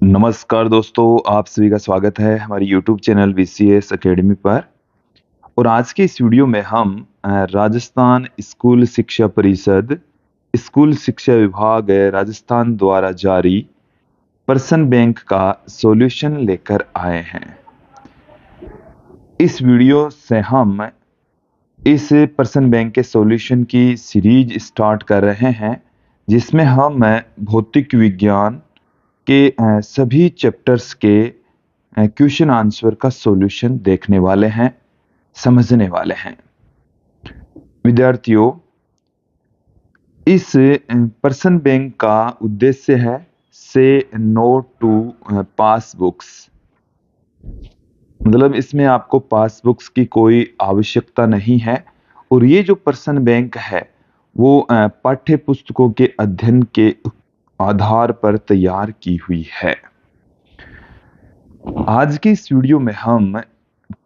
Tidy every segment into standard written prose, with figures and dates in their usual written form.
नमस्कार दोस्तों, आप सभी का स्वागत है हमारे YouTube चैनल VCS एकेडमी पर। और आज के इस वीडियो में हम राजस्थान स्कूल शिक्षा परिषद, स्कूल शिक्षा विभाग राजस्थान द्वारा जारी पर्सन बैंक का सॉल्यूशन लेकर आए हैं। इस वीडियो से हम इस पर्सन बैंक के सॉल्यूशन की सीरीज स्टार्ट कर रहे हैं, जिसमें हम भौतिक विज्ञान के सभी चैप्टर्स के क्वेश्चन आंसर का सॉल्यूशन देखने वाले हैं, समझने वाले हैं। विद्यार्थियों, इस पर्सन बैंक का उद्देश्य है से नो टू पास बुक्स। मतलब इसमें आपको पास बुक्स की कोई आवश्यकता नहीं है। और ये जो पर्सन बैंक है वो पाठ्य पुस्तकों के अध्ययन के आधार पर तैयार की हुई है। आज की इस वीडियो में हम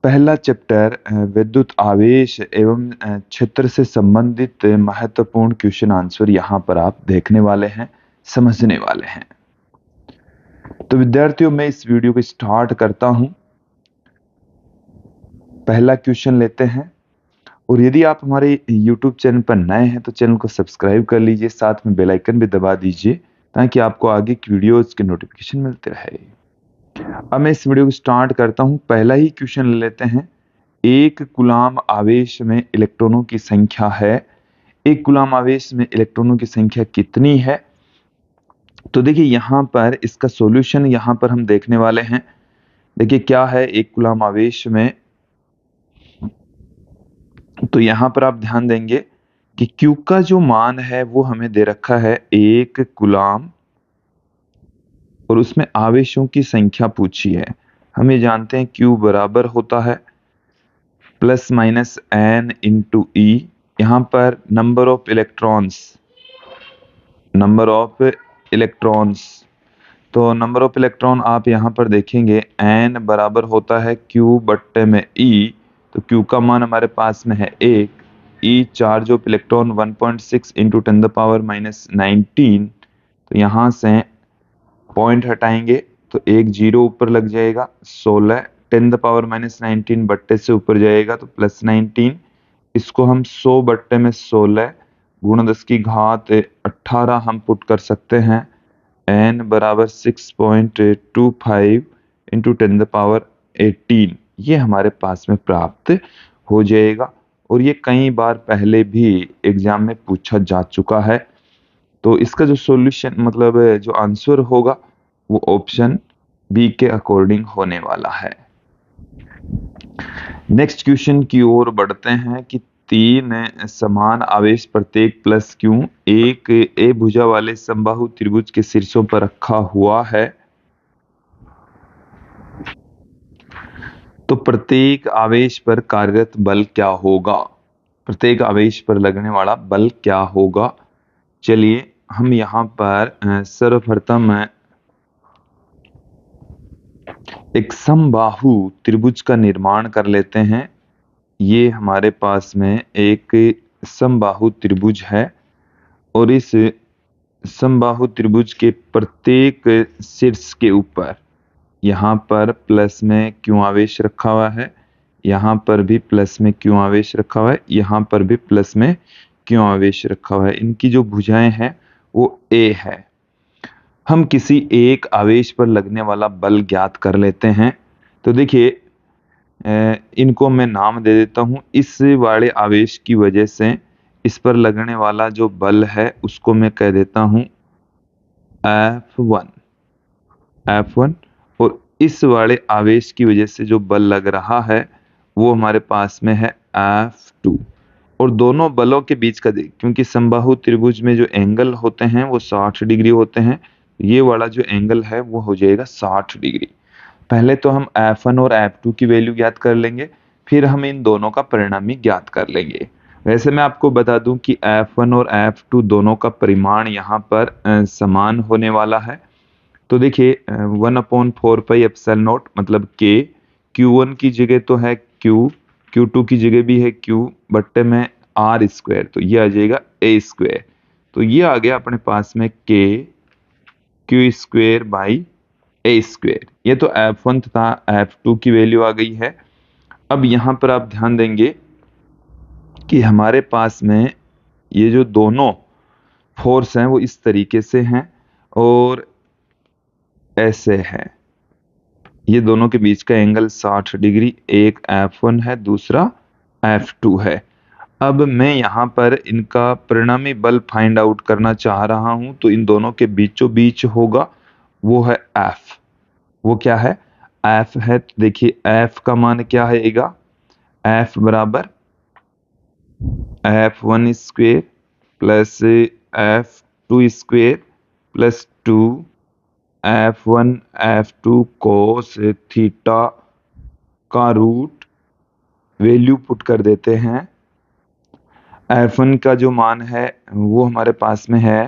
पहला चैप्टर विद्युत आवेश एवं क्षेत्र से संबंधित महत्वपूर्ण क्वेश्चन आंसर यहाँ पर आप देखने वाले हैं, समझने वाले हैं। तो विद्यार्थियों, मैं इस वीडियो को स्टार्ट करता हूं। पहला क्वेश्चन लेते हैं। और यदि आप हमारे YouTube चैनल पर नए हैं तो चैनल को सब्सक्राइब कर लीजिए, साथ में बेल आइकन भी दबा दीजिए ताकि आपको आगे की वीडियोस के नोटिफिकेशन मिलते रहे। अब मैं इस वीडियो को स्टार्ट करता हूं। पहला ही क्वेश्चन ले लेते हैं। एक कूलाम आवेश में इलेक्ट्रॉनों की संख्या है। एक कूलाम आवेश में इलेक्ट्रॉनों की संख्या कितनी है? तो देखिए यहां पर इसका सॉल्यूशन यहां पर हम देखने वाले हैं। देखिए क्या है एक कूलाम आवेश में। तो यहां पर आप ध्यान देंगे कि Q का जो मान है वो हमें दे रखा है 1 कूलाम, और उसमें आवेशों की संख्या पूछी है। हम ये जानते हैं Q बराबर होता है प्लस माइनस n इंटू ई। यहाँ पर नंबर ऑफ इलेक्ट्रॉन्स, तो नंबर ऑफ इलेक्ट्रॉन आप यहाँ पर देखेंगे n बराबर होता है Q बट्टे में E। तो Q का मान हमारे पास में है 1। E charge of electron 1.6 into 10 the power minus 19। तो यहाँ से पॉइंट हटाएंगे तो एक जीरो ऊपर लग जाएगा। 16 10 द पावर माइनस 19 बट्टे से ऊपर जाएगा तो प्लस 19। इसको हम 100 बट्टे में 16 गुणा 10 की घात 18 हम पुट कर सकते हैं। n बराबर 6.25 इंटू 10 द पावर 18 ये हमारे पास में प्राप्त हो जाएगा। और ये कई बार पहले भी एग्जाम में पूछा जा चुका है। तो इसका जो सॉल्यूशन मतलब जो आंसर होगा वो ऑप्शन बी के अकॉर्डिंग होने वाला है। नेक्स्ट क्वेश्चन की ओर बढ़ते हैं कि 3 समान आवेश प्रत्येक प्लस क्यू एक ए भुजा वाले समबाहु त्रिभुज के शीर्षों पर रखा हुआ है। तो प्रत्येक आवेश पर कार्यरत बल क्या होगा? प्रत्येक आवेश पर लगने वाला बल क्या होगा? चलिए हम यहाँ पर सर्वप्रथम एक समबाहु त्रिभुज का निर्माण कर लेते हैं। ये हमारे पास में एक समबाहु त्रिभुज है और इस समबाहु त्रिभुज के प्रत्येक शीर्ष के ऊपर यहाँ पर प्लस में क्यों आवेश रखा हुआ है, यहाँ पर भी प्लस में क्यों आवेश रखा हुआ है, यहाँ पर भी प्लस में क्यों आवेश रखा हुआ है। इनकी जो भुजाएं हैं वो ए है। हम किसी एक आवेश पर लगने वाला बल ज्ञात कर लेते हैं। तो देखिए इनको मैं नाम दे देता हूं। इस वाले आवेश की वजह से इस पर लगने वाला जो बल है उसको मैं कह देता हूं F1। और इस वाले आवेश की वजह से जो बल लग रहा है वो हमारे पास में है F2। और दोनों बलों के बीच का क्योंकि समबाहु त्रिभुज में जो एंगल होते हैं वो 60 डिग्री होते हैं, ये वाला जो एंगल है वो हो जाएगा 60 डिग्री। पहले तो हम F1 और F2 की वैल्यू ज्ञात कर लेंगे, फिर हम इन दोनों का परिणामी ज्ञात कर लेंगे। वैसे मैं आपको बता दूं कि F1 और F2 दोनों का परिमाण यहाँ पर समान होने वाला है। तो देखिए 1/4 पाई एप्सिलॉन नॉट मतलब K, Q1 की जगह तो है Q, Q2 की जगह भी है Q बट्टे में R स्क्वायर, तो ये आ जाएगा A स्क्वायर। तो ये आ गया अपने पास में K Q square by A square. ये तो F1 तथा F2 की वैल्यू आ गई है। अब यहाँ पर आप ध्यान देंगे कि हमारे पास में ये जो दोनों फोर्स हैं वो इस तरीके से हैं और ऐसे हैं। ये दोनों के बीच का एंगल 60 डिग्री, एक F1 है, दूसरा F2 है। अब मैं यहाँ पर इनका परिणामी बल फाइंड आउट करना चाह रहा हूं, तो इन दोनों के बीचों बीच होगा, वो है F। वो क्या है? F है। तो देखिए F का मान क्या आएगा? F बराबर F1 square plus F2 square plus 2 F1 F2 cos theta का रूट वैल्यू पुट कर देते हैं। F1 का जो मान है वो हमारे पास में है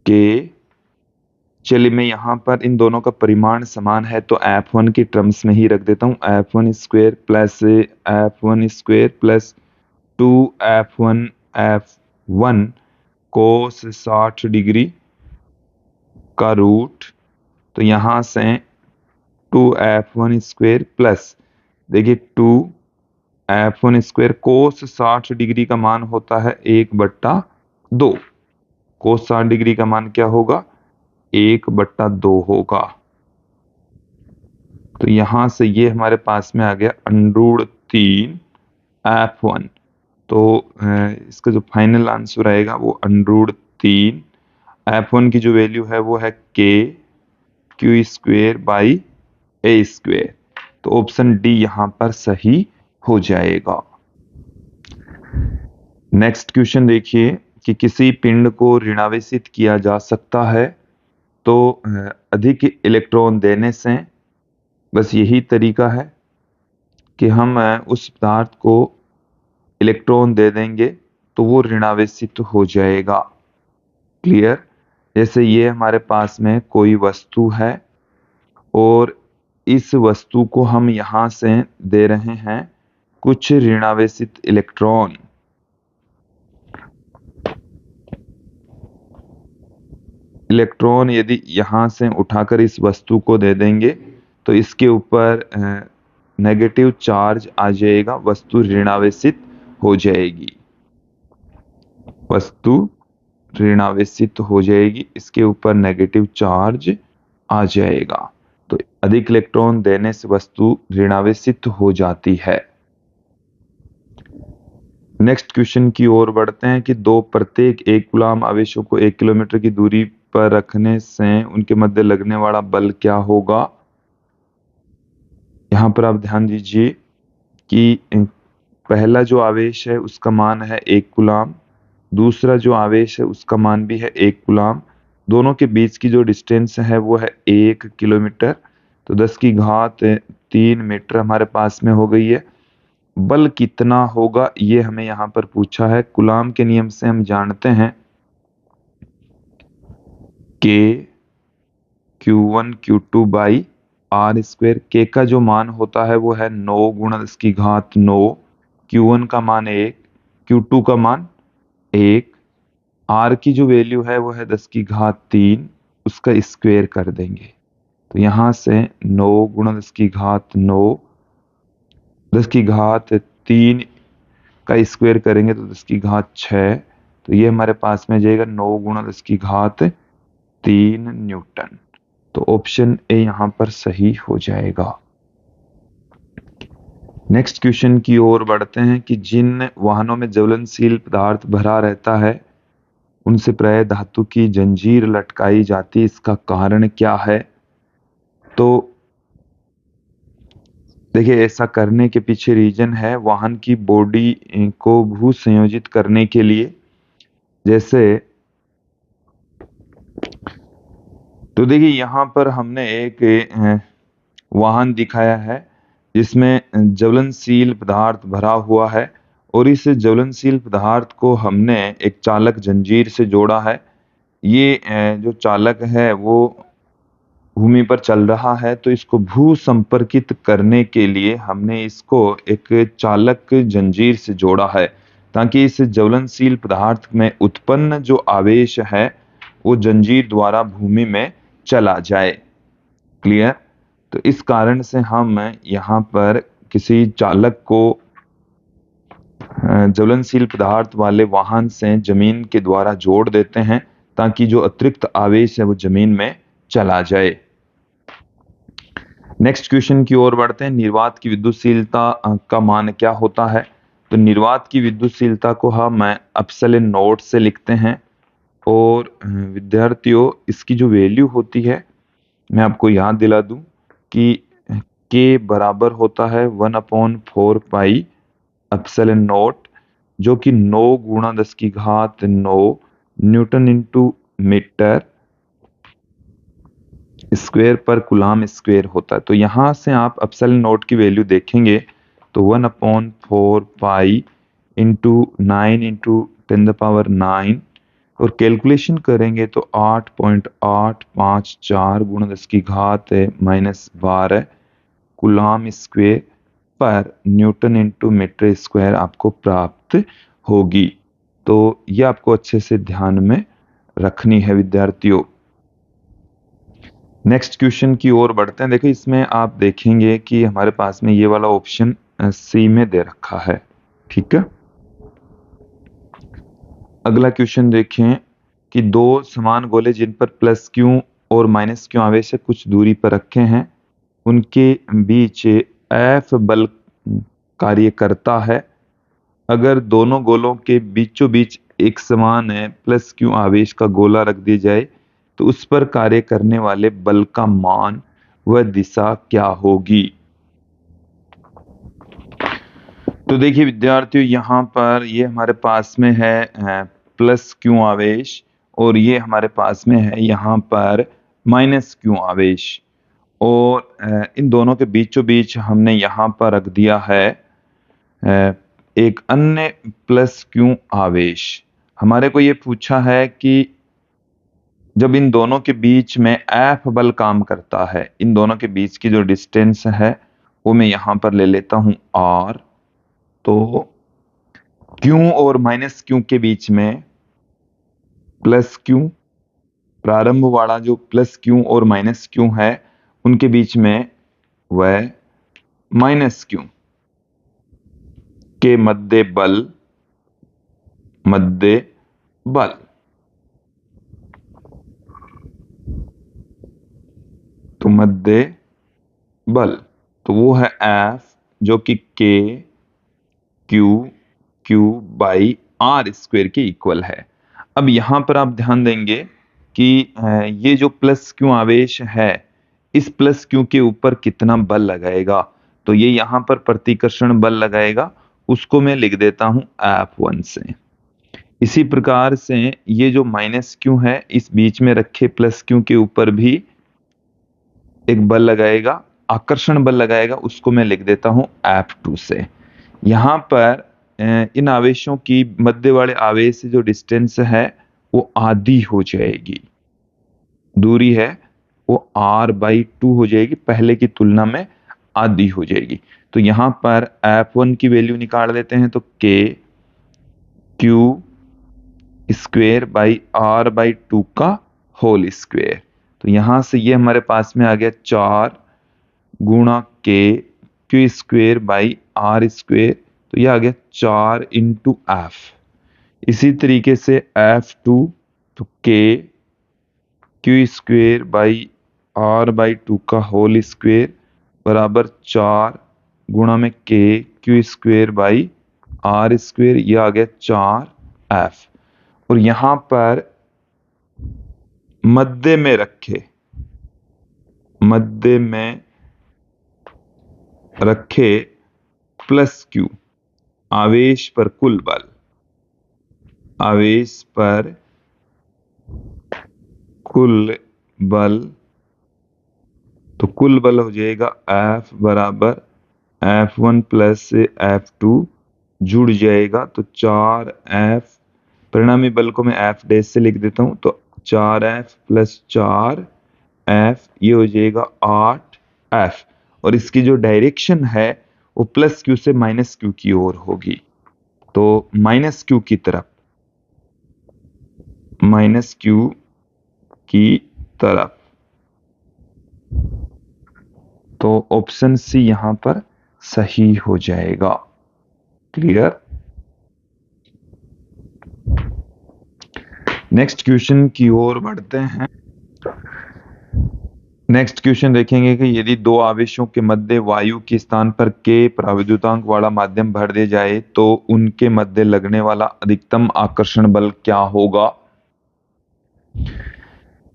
कि, चलिए मैं यहाँ पर इन दोनों का परिमाण समान है तो F1 की टर्म्स में ही रख देता हूँ। F1 square plus F1 square plus 2F1 F1 कोस 60 डिग्री का रूट, तो यहाँ से 2F1 स्क्वेयर प्लस, देखिए 2F1 स्क्वेयर कोस 60 डिग्री का मान होता है 1/2। कोस 60 डिग्री का मान क्या होगा? 1/2 होगा। तो यहां से ये हमारे पास में आ गया √3 F1। तो इसका जो फाइनल आंसर आएगा वो √3 F1 की जो वैल्यू है वो है KQ square by A square. तो ऑप्शन डी यहां पर सही हो जाएगा। नेक्स्ट क्वेश्चन देखिए कि किसी पिंड को ऋणावेशित किया जा सकता है तो अधिक इलेक्ट्रॉन देने से, बस यही तरीका है कि हम उस पदार्थ को इलेक्ट्रॉन दे देंगे तो वो ऋणावेशित हो जाएगा। क्लियर? जैसे ये हमारे पास में कोई वस्तु है और इस वस्तु को हम यहां से दे रहे हैं कुछ ऋणावेशित इलेक्ट्रॉन। इलेक्ट्रॉन यदि यहां से उठाकर इस वस्तु को दे देंगे तो इसके ऊपर नेगेटिव चार्ज आ जाएगा, वस्तु ऋणावेशित हो जाएगी। वस्तु ऋणावेशित हो जाएगी, इसके ऊपर नेगेटिव चार्ज आ जाएगा। तो अधिक इलेक्ट्रॉन देने से वस्तु ऋणावेशित हो जाती है। नेक्स्ट क्वेश्चन की ओर बढ़ते हैं कि दो प्रत्येक 1 कूलम आवेशों को 1 किलोमीटर की दूरी पर रखने से उनके मध्य लगने वाला बल क्या होगा? यहां पर आप ध्यान दीजिए कि पहला जो आवेश है उसका मान है 1 कूलम, दूसरा जो आवेश है उसका मान भी है 1 कूलम। दोनों के बीच की जो डिस्टेंस है वो है 1 किलोमीटर। तो 10⁻³ मीटर हमारे पास में हो गई है। बल कितना होगा ये हमें यहाँ पर पूछा है। कूलम के नियम से हम जानते हैं कि Q1 Q2 by R square. K का जो मान होता है वो है 9 × 10⁹। Q1 का मान 1, Q2 का मान 1, R की जो वैल्यू है वो है 10⁻3, उसका स्क्वेयर कर देंगे। तो यहाँ से 9 × 10⁻9, 10⁻3 का स्क्वायर करेंगे तो 10⁻6। तो ये हमारे पास में जाएगा 9 × 10⁻3 न्यूटन। तो ऑप्शन ए यहां पर सही हो जाएगा। नेक्स्ट क्वेश्चन की ओर बढ़ते हैं कि जिन वाहनों में ज्वलनशील पदार्थ भरा रहता है उनसे प्राय धातु की जंजीर लटकाई जाती है, इसका कारण क्या है? तो देखिए ऐसा करने के पीछे रीजन है वाहन की बॉडी को भू संयोजित करने के लिए। जैसे तो देखिए यहाँ पर हमने एक वाहन दिखाया है जिसमें ज्वलनशील पदार्थ भरा हुआ है और इस ज्वलनशील पदार्थ को हमने एक चालक जंजीर से जोड़ा है। ये जो चालक है वो भूमि पर चल रहा है, तो इसको भू संपर्कित करने के लिए हमने इसको एक चालक जंजीर से जोड़ा है ताकि इस ज्वलनशील पदार्थ में उत्पन्न जो आवेश है वो जंजीर द्वारा भूमि में चला जाए। क्लियर। तो इस कारण से हम यहाँ पर किसी चालक को ज्वलनशील पदार्थ वाले वाहन से जमीन के द्वारा जोड़ देते हैं ताकि जो अतिरिक्त आवेश है वो जमीन में चला जाए। नेक्स्ट क्वेश्चन की ओर बढ़ते हैं। निर्वात की विद्युतशीलता का मान क्या होता है? तो निर्वात की विद्युतशीलता को हम एप्सिलॉन नॉट से लिखते हैं और विद्यार्थियों इसकी जो वैल्यू होती है मैं आपको याद दिला दूं कि K बराबर होता है 1/4 पाई एप्सिलॉन नॉट, जो कि 9 गुणा 10 की घात 9 न्यूटन इंटू मीटर स्क्वायर पर कूलाम स्क्वायर होता है। तो यहां से आप एप्सिलॉन नॉट की वैल्यू देखेंगे तो 1/4 पाई इंटू 9 इंटू 10⁻9 और कैलकुलेशन करेंगे तो 8.854 गुणा 10 की घात -12 कूलाम स्क्वायर पर न्यूटन इंटू मीटर स्क्वायर आपको प्राप्त होगी। तो ये आपको अच्छे से ध्यान में रखनी है विद्यार्थियों। नेक्स्ट क्वेश्चन की ओर बढ़ते हैं। देखिए इसमें आप देखेंगे कि हमारे पास में ये वाला ऑप्शन सी में दे रखा है, ठीक है। अगला क्वेश्चन देखें कि दो समान गोले जिन पर प्लस क्यू और माइनस क्यू आवेश कुछ दूरी पर रखे हैं, उनके बीच एफ बल कार्य करता है। अगर दोनों गोलों के बीचों बीच एक समान प्लस क्यू आवेश का गोला रख दिया जाए तो उस पर कार्य करने वाले बल का मान व दिशा क्या होगी? तो देखिए विद्यार्थियों यहाँ पर ये हमारे पास में है प्लस क्यू आवेश और ये हमारे पास में है यहाँ पर माइनस क्यू आवेश और इन दोनों के बीचों बीच हमने यहाँ पर रख दिया है एक अन्य प्लस क्यू आवेश। हमारे को ये पूछा है कि जब इन दोनों के बीच में एफ बल काम करता है, इन दोनों के बीच की जो डिस्टेंस है वो मैं यहां पर ले लेता हूं आर। तो क्यू और माइनस क्यू के बीच में प्लस क्यू, प्रारंभ वाला जो प्लस क्यू और माइनस क्यू है उनके बीच में वह माइनस क्यू के मध्य बल तो मध्य बल तो वो है F, जो कि क्यू बाई आर स्क्वायर के इक्वल है। अब यहां पर आप ध्यान देंगे कि ये जो प्लस क्यू आवेश है इस प्लस क्यू के ऊपर कितना बल लगाएगा, तो ये यहां पर प्रतिकर्षण बल लगाएगा, उसको मैं लिख देता हूं F1 से। इसी प्रकार से ये जो माइनस क्यू है इस बीच में रखे प्लस क्यू के ऊपर भी एक बल लगाएगा, आकर्षण बल लगाएगा, उसको मैं लिख देता हूं F2 से। यहां पर इन आवेशों की मध्य वाले आवेश से जो डिस्टेंस है वो आधी हो जाएगी, दूरी है वो r/2 हो जाएगी, पहले की तुलना में आधी हो जाएगी। तो यहां पर F1 की वैल्यू निकाल देते हैं तो KQ स्क्वेयर बाई r/2 का होल स्क्वेयर। तो यहां से ये हमारे पास में आ गया 4 गुणा KQ square by r square, तो ये आ गया 4 इंटू F। इसी तरीके से F2 तो KQ स्क्वेयर बाई r/2 का होल स्क्वेयर बराबर 4 गुणा में KQ square by r square, ये आ गया 4F। और यहां पर मध्य में रखे प्लस क्यू आवेश पर कुल बल, तो कुल बल हो जाएगा F बराबर F1 प्लस F2 जुड़ जाएगा तो 4F, परिणामी बल को मैं F डैश से लिख देता हूं तो 4F प्लस 4F, ये हो जाएगा 8F। और इसकी जो डायरेक्शन है वो प्लस क्यू से माइनस क्यू की ओर होगी, तो माइनस क्यू की तरफ तो ऑप्शन सी यहां पर सही हो जाएगा। क्लियर। नेक्स्ट क्वेश्चन की ओर बढ़ते हैं। नेक्स्ट क्वेश्चन देखेंगे कि यदि दो आवेशों के मध्य वायु के स्थान पर k प्राविद्युतांक वाला माध्यम भर दिया जाए तो उनके मध्य लगने वाला अधिकतम आकर्षण बल क्या होगा।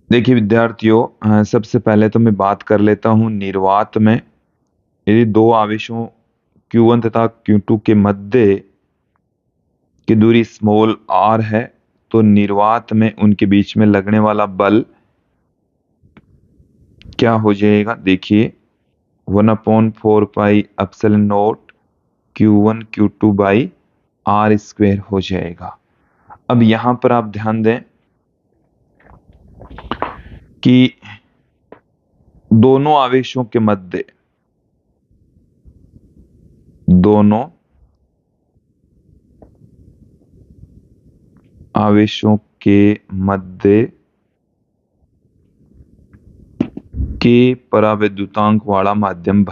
देखिए विद्यार्थियों, सबसे पहले तो मैं बात कर लेता हूं निर्वात में। यदि दो आवेशों Q1 तथा Q2 के मध्य की दूरी स्मॉल r है तो निर्वात में उनके बीच में लगने वाला बल क्या हो जाएगा। देखिए 1/4πε0 Q1 Q2 by r square हो जाएगा। अब यहां पर आप ध्यान दें कि दोनों आवेशों के मध्य के परावैद्युतांक वाला माध्यम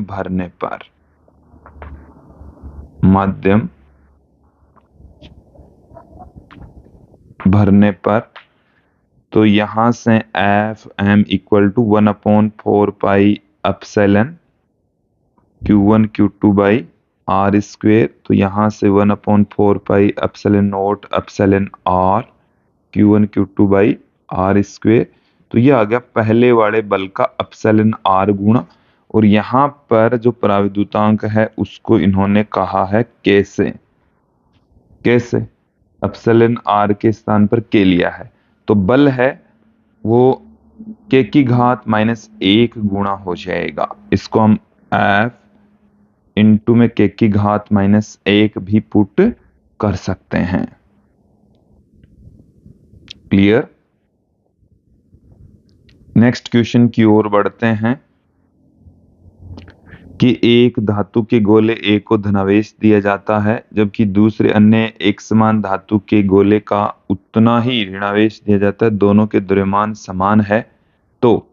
भरने पर माध्यम भरने पर तो यहां से Fm equal to 1/4πε Q1 Q2 by r square. तो यहां से 1/4πε0 epsilon r Q1 Q2 by r square. तो ये आ गया पहले वाले बल का एप्सिलॉन r गुणा, और यहां पर जो पराविद्युतांक है उसको इन्होंने कहा है कैसे एप्सिलॉन r के स्थान पर k लिया है, तो बल है वो k की घात -1 गुणा हो जाएगा। इसको हम F इंटू में k की घात -1 भी पुट कर सकते हैं। क्लियर। नेक्स्ट क्वेश्चन की ओर बढ़ते हैं कि एक धातु के गोले A को धनावेश दिया जाता है जबकि दूसरे अन्य एक समान धातु के गोले का उतना ही ऋणावेश दिया जाता है, दोनों के द्रव्यमान समान है, तो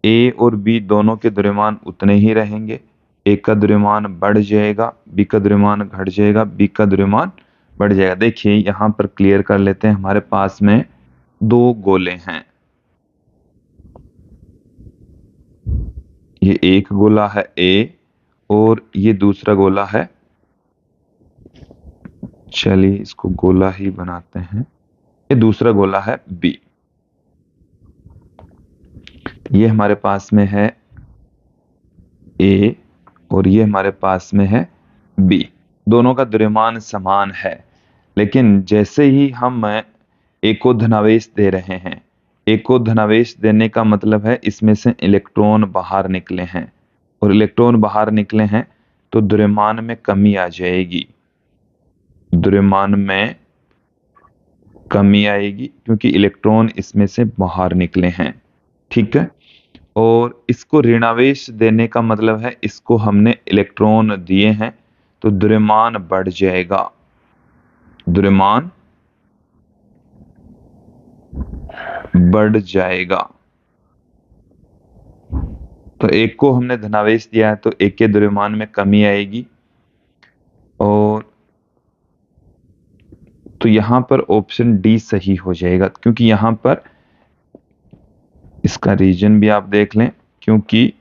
A और B दोनों के द्रव्यमान उतने ही रहेंगे। A का द्रव्यमान बढ़ जाएगा, B का द्रव्यमान घट जाएगा, B का द्रव्यमान बढ़ जाएगा। देखिए यहां पर क्लियर कर लेते हैं। हमारे पास में दो गोले हैं, ये एक गोला है A और ये दूसरा गोला है, चलिए इसको गोला ही बनाते हैं, ये दूसरा गोला है B। ये हमारे पास में है A और ये हमारे पास में है B। दोनों का द्रव्यमान समान है, लेकिन जैसे ही हम A को धनावेश दे रहे हैं, A को धनावेश देने का मतलब है इसमें से इलेक्ट्रॉन बाहर निकले हैं, और इलेक्ट्रॉन बाहर निकले हैं तो द्रव्यमान में कमी आ जाएगी, द्रव्यमान में कमी आएगी क्योंकि इलेक्ट्रॉन इसमें से बाहर निकले हैं। ठीक है। और इसको ऋणावेश देने का मतलब है इसको हमने इलेक्ट्रॉन दिए हैं तो द्रव्यमान बढ़ जाएगा, द्रव्यमान बढ़ जाएगा। तो एक को हमने धनावेश दिया है तो एक के द्रव्यमान में कमी आएगी, और तो यहां पर ऑप्शन डी सही हो जाएगा, क्योंकि यहां पर इसका रीजन भी आप देख लें, क्योंकि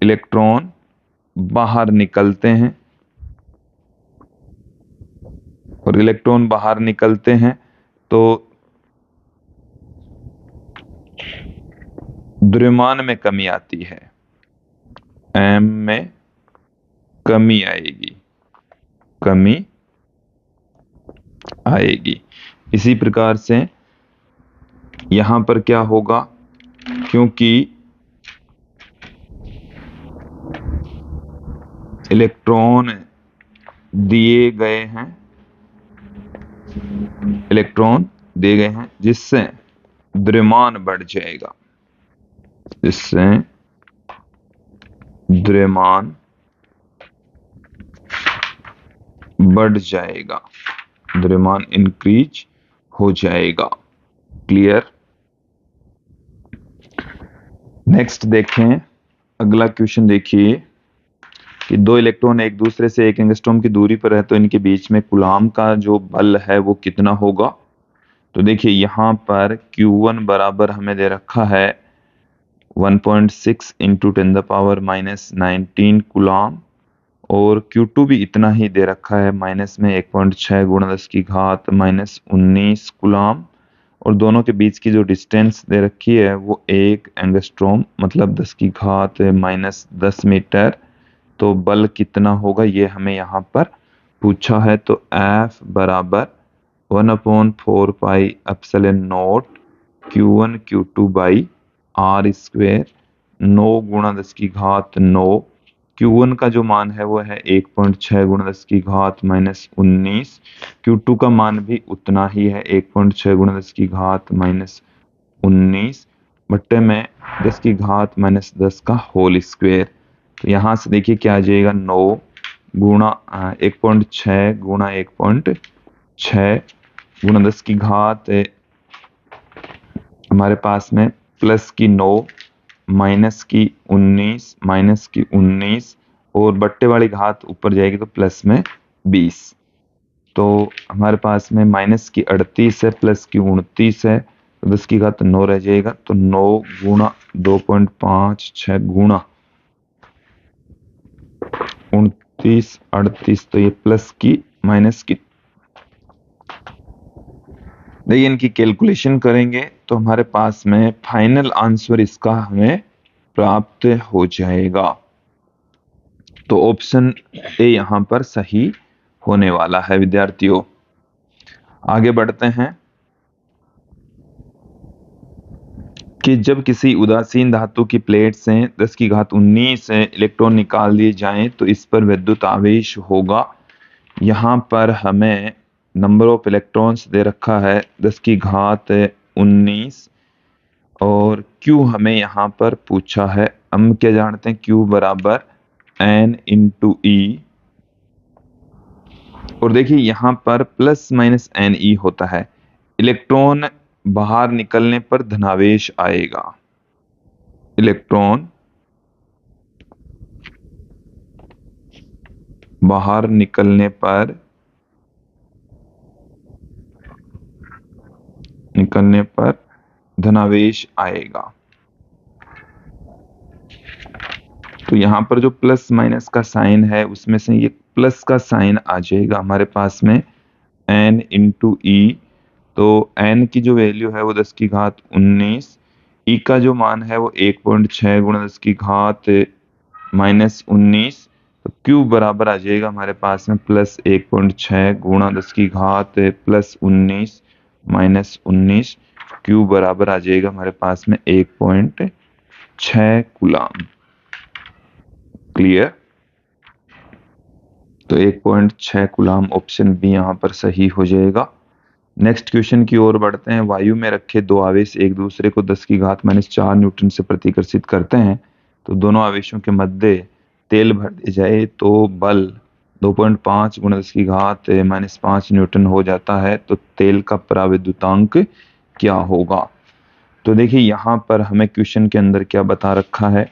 इलेक्ट्रॉन बाहर निकलते हैं और इलेक्ट्रॉन बाहर निकलते हैं तो द्रव्यमान में कमी आती है, m में कमी आएगी। इसी प्रकार से यहां पर क्या होगा, क्योंकि इलेक्ट्रॉन दिए गए हैं जिससे द्रव्यमान बढ़ जाएगा, जिससे द्रव्यमान बढ़ जाएगा, द्रव्यमान इंक्रीज हो जाएगा। क्लियर। नेक्स्ट देखें, अगला क्वेश्चन देखिए कि दो इलेक्ट्रॉन एक दूसरे से 1 एंगस्ट्रॉम की दूरी पर है तो इनके बीच में कूलाम का जो बल है वो कितना होगा। तो देखिए यहाँ पर Q1 बराबर हमें दे रखा है 1.6 इंटू 10⁻⁻19 कूलाम, और Q2 भी इतना ही दे रखा है, माइनस में 1.6 गुणा 10⁻⁻19 कूलाम, और दोनों के बीच की जो डिस्टेंस दे रखी है वो 1 एंगस्ट्रॉम मतलब 10⁻⁻10 मीटर। तो बल कितना होगा ये हमें यहाँ पर पूछा है। तो F बराबर 1/4 pi epsilon not Q1 Q2 by R square, 9 गुणा 10⁻9। Q1 का जो मान है वो है 1.6 गुणा 10⁻⁻19। Q2 का मान भी उतना ही है 1.6 गुणा 10⁻⁻19 बट्टे में 10⁻⁻10 का होल स्क्वेयर। तो यहाँ से देखिए क्या आ जाएगा, 9 गुणा 1.6 गुणा 1.6 गुणा 10⁻, हमारे पास में प्लस की 9 माइनस की 19 और बट्टे वाली घात ऊपर जाएगी तो प्लस में 20। तो हमारे पास में माइनस की 38 है, प्लस की 29 है, तो 10⁻9 रह जाएगा। तो 9 गुणा 2.56 गुणा 29 38, तो ये प्लस की माइनस की, देखिए इनकी कैलकुलेशन करेंगे तो हमारे पास में फाइनल आंसर इसका हमें प्राप्त हो जाएगा। तो ऑप्शन ए यहां पर सही होने वाला है विद्यार्थियों। आगे बढ़ते हैं कि जब किसी उदासीन धातु की प्लेट से 10⁻19 इलेक्ट्रॉन निकाल दिए जाएं तो इस पर विद्युत आवेश होगा। यहाँ पर हमें नंबर ऑफ इलेक्ट्रॉन्स दे रखा है 10⁻19 और Q हमें यहाँ पर पूछा है। हम क्या जानते हैं, Q बराबर N इंटू E, और देखिए यहाँ पर प्लस माइनस NE होता है। इलेक्ट्रॉन बाहर निकलने पर धनावेश आएगा, इलेक्ट्रॉन बाहर निकलने पर धनावेश आएगा। तो यहाँ पर जो प्लस माइनस का साइन है उसमें से ये प्लस का साइन आ जाएगा हमारे पास में N इंटू E। तो N की जो वैल्यू है वो 10⁻19, E का जो मान है वो 1.6 गुणा 10⁻⁻19। तो Q बराबर आ जाएगा हमारे पास में प्लस 1.6 गुणा 10⁻+19 माइनस 19। Q बराबर आ जाएगा हमारे पास में 1.6 कूलाम। क्लियर। तो 1.6 कूलाम ऑप्शन बी यहाँ पर सही हो जाएगा। नेक्स्ट क्वेश्चन की ओर बढ़ते हैं। वायु में रखे दो आवेश एक दूसरे को 10⁻⁻4 न्यूटन से प्रतिकर्षित करते हैं, तो दोनों आवेशों के मध्य तेल भर दिया जाए तो बल 2.5 गुणा 10⁻⁻5 न्यूटन हो जाता है। तो तेल का पराविद्युतांक क्या होगा। तो देखिए यहाँ पर हमें क्वेश्चन के अंदर क्या बता रखा है,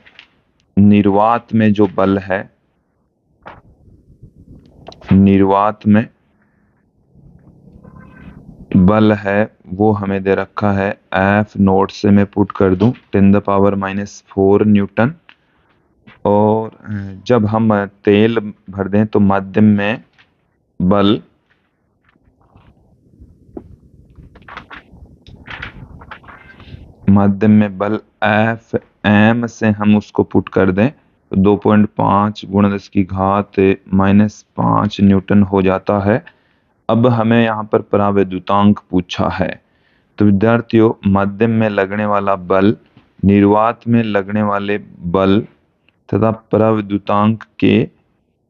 निर्वात में जो बल है, निर्वात में बल है वो हमें दे रखा है F नोट से मैं पुट कर दूं 10⁻⁻4 न्यूटन। और जब हम तेल भर दें तो माध्यम में बल F m से हम उसको पुट कर दें तो 2.5 गुणा 10⁻⁻5 न्यूटन हो जाता है। अब हमें यहाँ पर पराविद्युतांक पूछा है। तो विद्यार्थियों, माध्यम में लगने वाला बल निर्वात में लगने वाले बल तथा पराविद्युतांक के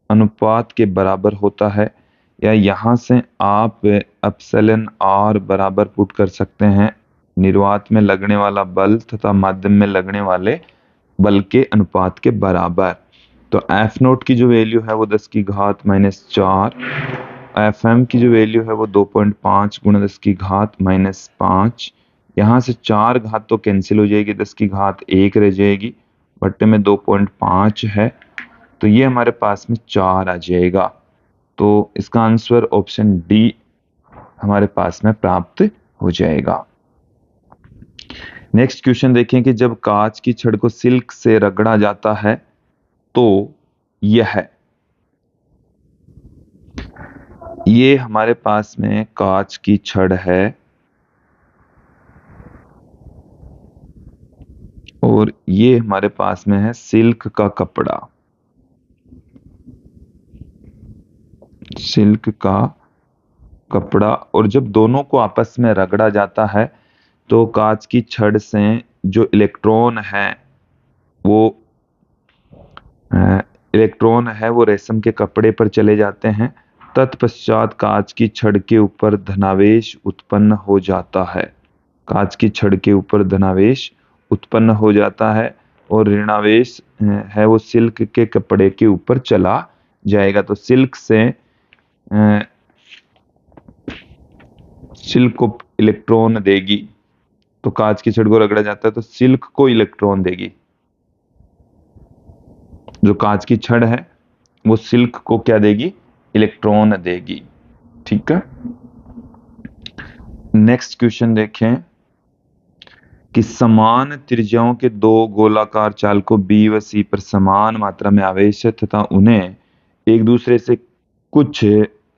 अनुपात के बराबर होता है, या यहाँ से आप एप्सिलॉन R बराबर पुट कर सकते हैं निर्वात में लगने वाला बल तथा माध्यम में लगने वाले बल के अनुपात के बराबर। तो F नोट की जो वैल्यू है वो 10⁻⁻4 Fm की जो वैल्यू है वो 2.5 गुणा 10 की घात -5, यहाँ से 4 घात तो कैंसिल हो जाएगी, 10 की घात 1 रह जाएगी, बट्टे में 2.5 है, तो ये हमारे पास में 4 आ जाएगा। तो इसका आंसर ऑप्शन डी हमारे पास में प्राप्त हो जाएगा। नेक्स्ट क्वेश्चन देखें कि जब कांच की छड़ को सिल्क से रगड़ा जाता है तो ये हमारे पास में कांच की छड़ है और ये हमारे पास में है सिल्क का कपड़ा, सिल्क का कपड़ा। और जब दोनों को आपस में रगड़ा जाता है तो कांच की छड़ से जो इलेक्ट्रॉन है वो रेशम के कपड़े पर चले जाते हैं। तत्पश्चात कांच की छड़ के ऊपर धनावेश उत्पन्न हो जाता है, कांच की छड़ के ऊपर धनावेश उत्पन्न हो जाता है और ऋणावेश है वो सिल्क के कपड़े के ऊपर चला जाएगा। तो सिल्क को इलेक्ट्रॉन देगी, तो कांच की छड़ को रगड़ा जाता है तो सिल्क को इलेक्ट्रॉन देगी, जो कांच की छड़ है वो सिल्क को क्या देगी, इलेक्ट्रॉन देगी। ठीक है। नेक्स्ट क्वेश्चन देखें कि समान त्रिज्याओं के दो गोलाकार चालकों बी व सी पर समान मात्रा में आवेश है तथा उन्हें एक दूसरे से कुछ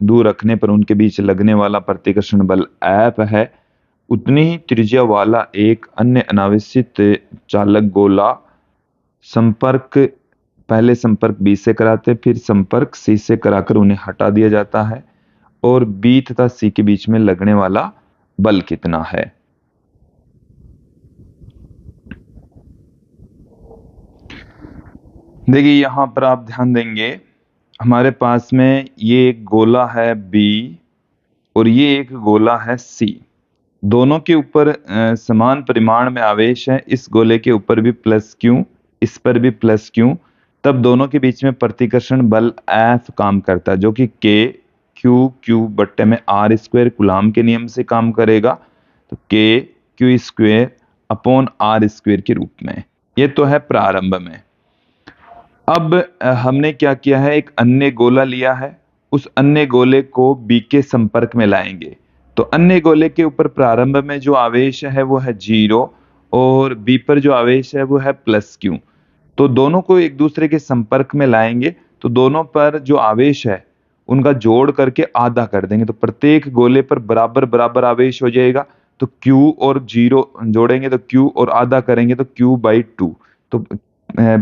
दूर रखने पर उनके बीच लगने वाला प्रतिकर्षण बल F है। उतनी ही त्रिज्या वाला एक अन्य अनावेशित चालक गोला पहले संपर्क बी से कराते फिर संपर्क सी से कराकर उन्हें हटा दिया जाता है, और बी तथा सी के बीच में लगने वाला बल कितना है। देखिए यहां पर आप ध्यान देंगे, हमारे पास में ये एक गोला है बी और ये एक गोला है सी, दोनों के ऊपर समान परिमाण में आवेश है। इस गोले के ऊपर भी प्लस क्यू, इस पर भी प्लस क्यू, तब दोनों के बीच में प्रतिकर्षण बल F काम करता है, जो कि क्यू बट्टे में आर स्क्वायर कूलाम के नियम से काम करेगा। तो q square upon r square के रूप में। ये तो है प्रारंभ में। अब हमने क्या किया है, एक अन्य गोला लिया है, उस अन्य गोले को बी के संपर्क में लाएंगे, तो अन्य गोले के ऊपर प्रारंभ में जो आवेश है वो है 0 और बी पर जो आवेश है वो है प्लस क्यू। तो दोनों को एक दूसरे के संपर्क में लाएंगे तो दोनों पर जो आवेश है उनका जोड़ करके आधा कर देंगे, तो प्रत्येक गोले पर बराबर बराबर आवेश हो जाएगा। तो Q और 0 जोड़ेंगे तो Q और आधा करेंगे तो Q/2। तो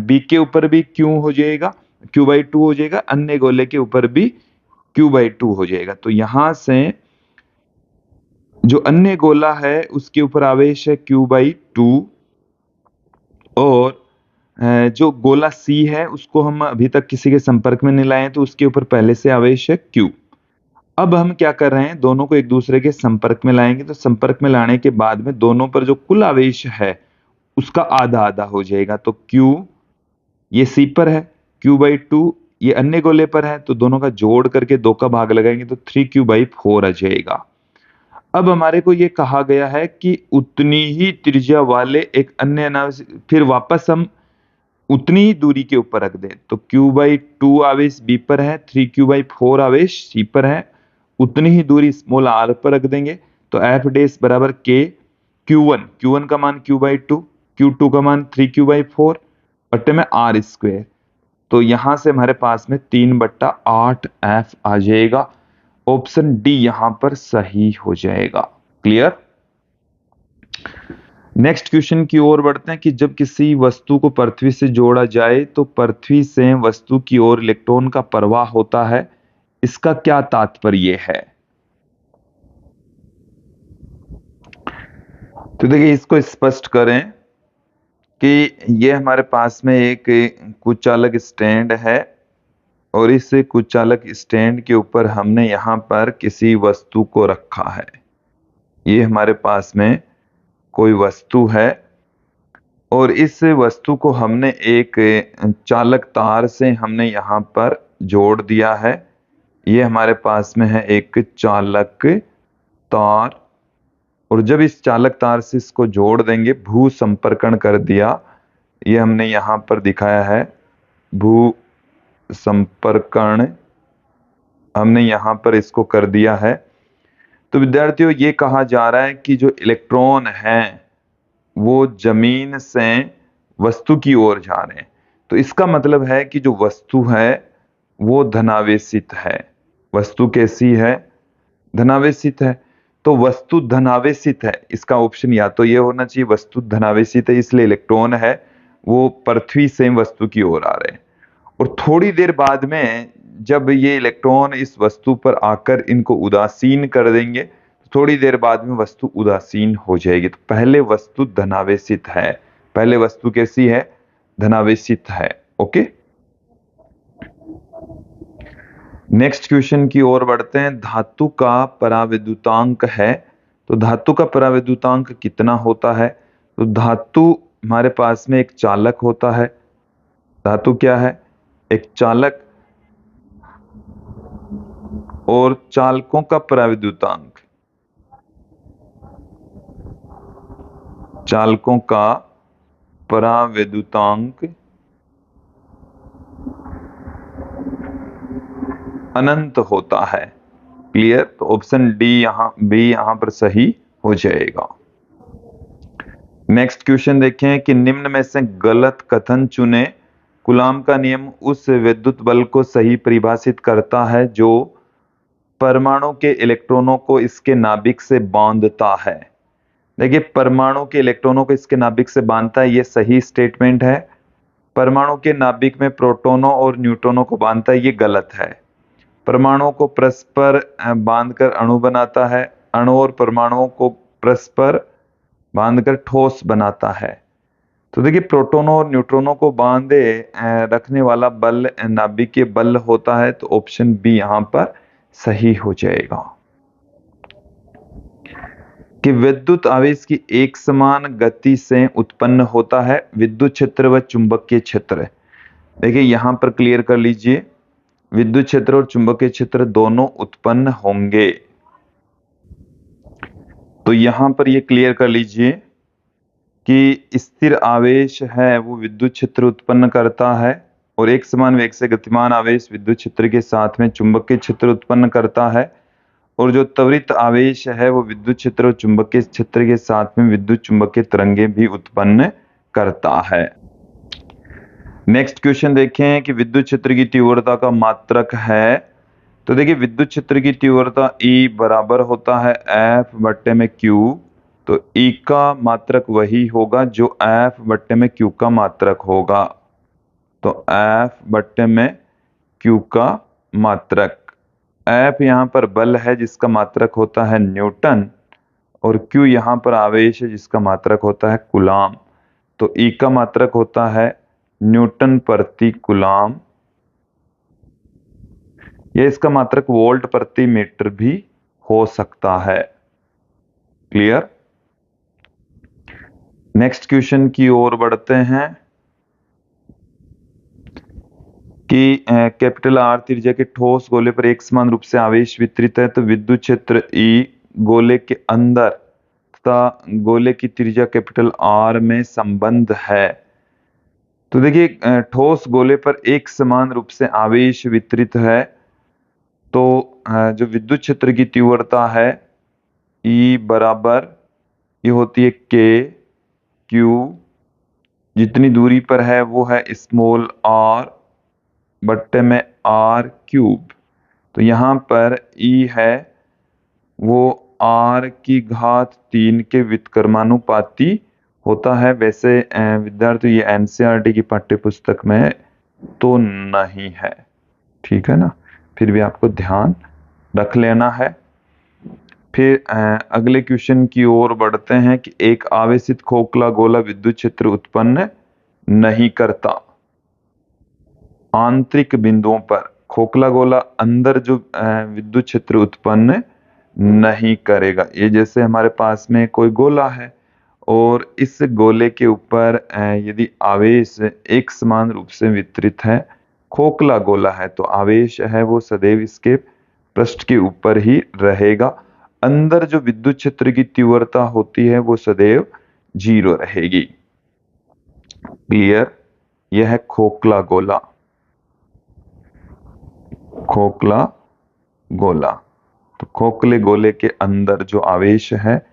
B के ऊपर भी Q हो जाएगा, Q/2 हो जाएगा, अन्य गोले के ऊपर भी Q/2 हो जाएगा। तो यहां से जो अन्य गोला है उसके ऊपर आवेश है Q/2 और जो गोला C है उसको हम अभी तक किसी के संपर्क में नहीं लाए हैं, तो उसके ऊपर पहले से आवेश है Q। अब हम क्या कर रहे हैं, दोनों को एक दूसरे के संपर्क में लाएंगे, तो संपर्क में लाने के बाद में दोनों पर जो कुल आवेश है उसका आधा आधा हो जाएगा। तो Q ये C पर है, Q/2 ये अन्य गोले पर है, तो दोनों का जोड़ करके 2 का भाग लगाएंगे तो 3Q/4 आ जाएगा। अब हमारे को ये कहा गया है कि उतनी ही त्रिज्या वाले एक अन्य अनावेशित, फिर वापस हम उतनी ही दूरी के ऊपर रख दें, तो Q/2 आवेश B पर है, 3Q/4 आवेश C पर है, उतनी ही दूरी स्मॉल r पर रख देंगे, तो F डैश बराबर K Q1 का मान Q/2, Q2 का मान 3Q/4 बट्टे में R स्क्वायर। तो यहां से हमारे पास में 3/8 F आ जाएगा। ऑप्शन डी यहां पर सही हो जाएगा। क्लियर। नेक्स्ट क्वेश्चन की ओर बढ़ते हैं कि जब किसी वस्तु को पृथ्वी से जोड़ा जाए तो पृथ्वी से वस्तु की ओर इलेक्ट्रॉन का प्रवाह होता है, इसका क्या तात्पर्य है। तो देखिए इसको स्पष्ट करें कि ये हमारे पास में एक कुचालक स्टैंड है और इस कुचालक स्टैंड के ऊपर हमने यहां पर किसी वस्तु को रखा है। ये हमारे पास में कोई वस्तु है और इस वस्तु को हमने एक चालक तार से हमने यहां पर जोड़ दिया है। ये हमारे पास में है एक चालक तार, और जब इस चालक तार से इसको जोड़ देंगे, भू संपर्कण कर दिया, ये हमने यहां पर दिखाया है, भू संपर्कण हमने यहां पर इसको कर दिया है। तो विद्यार्थियों, ये कहा जा रहा है कि जो इलेक्ट्रॉन हैं वो जमीन से वस्तु की ओर जा रहे हैं। तो इसका मतलब है कि जो वस्तु है वो धनावेशित है। वस्तु कैसी है? धनावेशित है। तो वस्तु धनावेशित है, इसका ऑप्शन या तो ये होना चाहिए, वस्तु धनावेशित है इसलिए इलेक्ट्रॉन है वो पृथ्वी से वस्तु की ओर आ रहे हैं। और थोड़ी देर बाद में जब ये इलेक्ट्रॉन इस वस्तु पर आकर इनको उदासीन कर देंगे, तो थोड़ी देर बाद में वस्तु उदासीन हो जाएगी। तो पहले वस्तु धनावेशित है, पहले वस्तु कैसी है? धनावेशित है। ओके, नेक्स्ट क्वेश्चन की ओर बढ़ते हैं। धातु का पराविद्युतांक है, तो धातु का पराविद्युतांक कितना होता है? तो धातु हमारे पास में एक चालक होता है। धातु क्या है? एक चालक। और चालकों का पराविद्युतांक, चालकों का पराविद्युतांक अनंत होता है। क्लियर? तो ऑप्शन डी बी यहां पर सही हो जाएगा। नेक्स्ट क्वेश्चन देखें कि निम्न में से गलत कथन चुने। कूलाम का नियम उस विद्युत बल को सही परिभाषित करता है जो परमाणु के इलेक्ट्रॉनों को इसके नाभिक से बांधता है। देखिए, परमाणु के इलेक्ट्रॉनों को इसके नाभिक से बांधता है, ये सही स्टेटमेंट है। परमाणु के नाभिक में प्रोटॉनों और न्यूट्रॉनों को बांधता है, ये गलत है। परमाणुओं को परस्पर बांधकर अणु बनाता है, अणु और परमाणुओं को परस्पर बांधकर ठोस बनाता है। तो देखिए, प्रोटॉनों और न्यूट्रॉनों को बांधे रखने वाला बल नाभिकीय बल होता है। तो ऑप्शन बी यहां पर सही हो जाएगा। कि विद्युत आवेश की एक समान गति से उत्पन्न होता है विद्युत क्षेत्र व चुंबकीय क्षेत्र। देखिए, यहां पर क्लियर कर लीजिए, विद्युत क्षेत्र और चुंबकीय क्षेत्र दोनों उत्पन्न होंगे। तो यहां पर ये क्लियर कर लीजिए कि स्थिर आवेश है वो विद्युत क्षेत्र उत्पन्न करता है, और एक समान वेग से गतिमान आवेश विद्युत क्षेत्र के साथ में चुंबकीय क्षेत्र उत्पन्न करता है, और जो त्वरित आवेश है वो विद्युत क्षेत्र और चुंबकीय क्षेत्र के साथ में विद्युत चुंबकीय तरंगे भी उत्पन्न करता है। नेक्स्ट क्वेश्चन देखें कि विद्युत क्षेत्र की तीव्रता का मात्रक है। तो देखिए, विद्युत क्षेत्र की तीव्रता E बराबर होता है F बट्टे में Q। तो E का मात्रक वही होगा जो F बट्टे में Q का मात्रक होगा। तो F बट्टे में Q का मात्रक, F यहाँ पर बल है जिसका मात्रक होता है न्यूटन, और Q यहाँ पर आवेश है जिसका मात्रक होता है कूलाम। तो E का मात्रक होता है न्यूटन प्रति कूलाम, या इसका मात्रक वोल्ट प्रति मीटर भी हो सकता है। क्लियर? नेक्स्ट क्वेश्चन की ओर बढ़ते हैं कि कैपिटल R त्रिज्या के ठोस गोले पर एक समान रूप से आवेश वितरित है। तो विद्युत क्षेत्र E गोले के अंदर तथा गोले की त्रिज्या कैपिटल R में संबंध है। तो देखिए, ठोस गोले पर एक समान रूप से आवेश वितरित है, तो जो विद्युत क्षेत्र की तीव्रता है E बराबर ये होती है K Q, जितनी दूरी पर है वो है स्मॉल r बट्टे में r क्यूब। तो यहाँ पर E है वो r की घात 3 के व्युत्क्रमानुपाती होता है। वैसे विद्यार्थी ये एनसीईआरटी की पाठ्य पुस्तक में तो नहीं है, ठीक है ना, फिर भी आपको ध्यान रख लेना है। फिर अगले क्वेश्चन की ओर बढ़ते हैं कि एक आवेशित खोखला गोला विद्युत क्षेत्र उत्पन्न नहीं करता। आंतरिक बिंदुओं पर खोखला गोला अंदर जो विद्युत क्षेत्र उत्पन्न नहीं करेगा। ये जैसे हमारे पास में कोई गोला है और इस गोले के ऊपर यदि आवेश एक समान रूप से वितरित है खोखला गोला है तो आवेश है वो सदैव इसके पृष्ठ के ऊपर ही रहेगा। अंदर जो विद्युत क्षेत्र की तीव्रता होती है वो सदैव 0 रहेगी। क्लियर? यह है खोखला गोला। खोखला गोला, तो खोखले गोले के अंदर जो आवेश है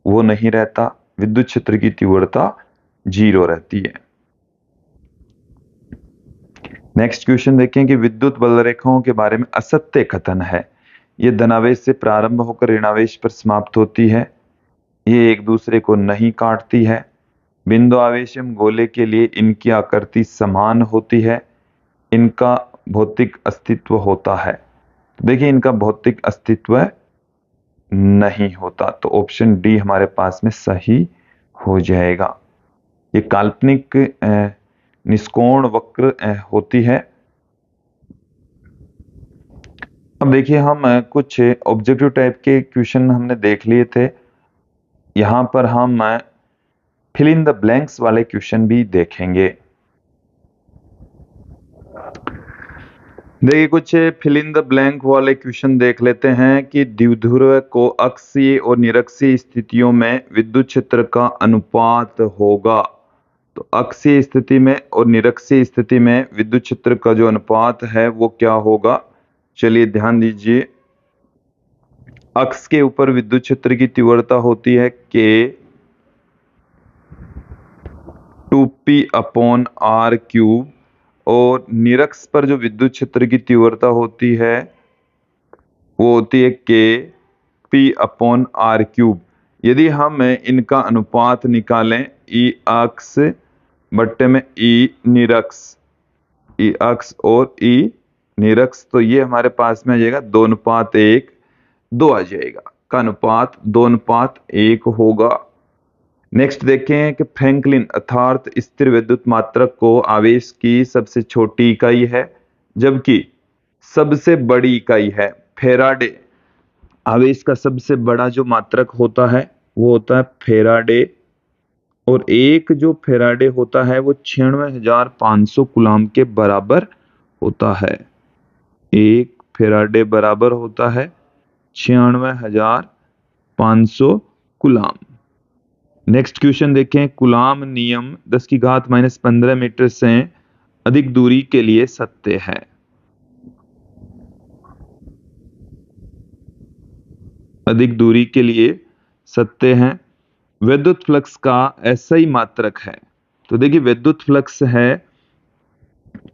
वो नहीं रहता, विद्युत क्षेत्र की तीव्रता 0 रहती है। नेक्स्ट क्वेश्चन देखें कि विद्युत बल रेखाओं के बारे में असत्य कथन है। ये धनावेश से प्रारंभ होकर ऋणावेश पर समाप्त होती है। ये एक दूसरे को नहीं काटती है। बिंदु आवेश एवं गोले के लिए इनकी आकृति समान होती है। इनका भौतिक अस्तित्व होता है। देखिए इनका भौतिक अस्तित्व नहीं होता, तो ऑप्शन डी हमारे पास में सही हो जाएगा। ये काल्पनिक निष्कोण वक्र होती है। अब देखिए हम कुछ ऑब्जेक्टिव टाइप के क्वेश्चन हमने देख लिए थे। यहां पर हम फिल इन द ब्लैंक्स वाले क्वेश्चन भी देखेंगे। देखिए कुछ फिल इन द ब्लैंक वाले क्वेश्चन देख लेते हैं कि द्विध्रुव को अक्षीय और निरक्षीय स्थितियों में विद्युत क्षेत्र का अनुपात होगा। तो अक्षीय स्थिति में और निरक्षीय स्थिति में विद्युत क्षेत्र का जो अनुपात है वो क्या होगा? चलिए ध्यान दीजिए। अक्ष के ऊपर विद्युत क्षेत्र की तीव्रता होती है K 2p/r³ और निरक्ष पर जो विद्युत क्षेत्र की तीव्रता होती है वो होती है Kp/r³। यदि हम इनका अनुपात निकालें E अक्ष बट्टे में E निरक्ष, E अक्ष और E निरक्ष, तो ये हमारे पास में आ जाएगा 2:1:2 आ जाएगा। का अनुपात 2:1 होगा। नेक्स्ट देखें कि फ्रैंकलिन अर्थात स्थिर विद्युत मात्रक को आवेश की सबसे छोटी इकाई है जबकि सबसे बड़ी इकाई है फेराडे। आवेश का सबसे बड़ा जो मात्रक होता है वो होता है फेराडे, और एक जो फेराडे होता है वो 96,500 कूलम के बराबर होता है। एक फेराडे बराबर होता है 96,500 कूलम। नेक्स्ट क्वेश्चन देखें, कूलम नियम 10⁻⁻15 मीटर से अधिक दूरी के लिए सत्य है। अधिक दूरी के लिए सत्य है। विद्युत फ्लक्स का ऐसा ही मात्रक है। तो देखिए विद्युत फ्लक्स है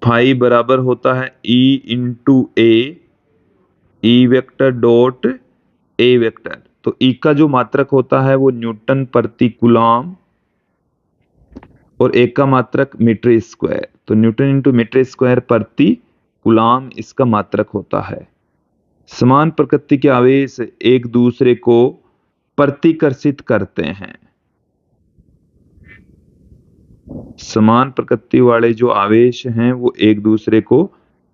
फाई बराबर होता है E/A, E vector dot A vector. तो E का जो मात्रक होता है वो न्यूटन प्रति कूलम और A का मात्रक मीटर स्क्वायर। तो न्यूटन इंटू मीटर स्क्वायर प्रति कूलम इसका मात्रक होता है। समान प्रकृति के आवेश एक दूसरे को प्रतिकर्षित करते हैं। समान प्रकृति वाले जो आवेश हैं वो एक दूसरे को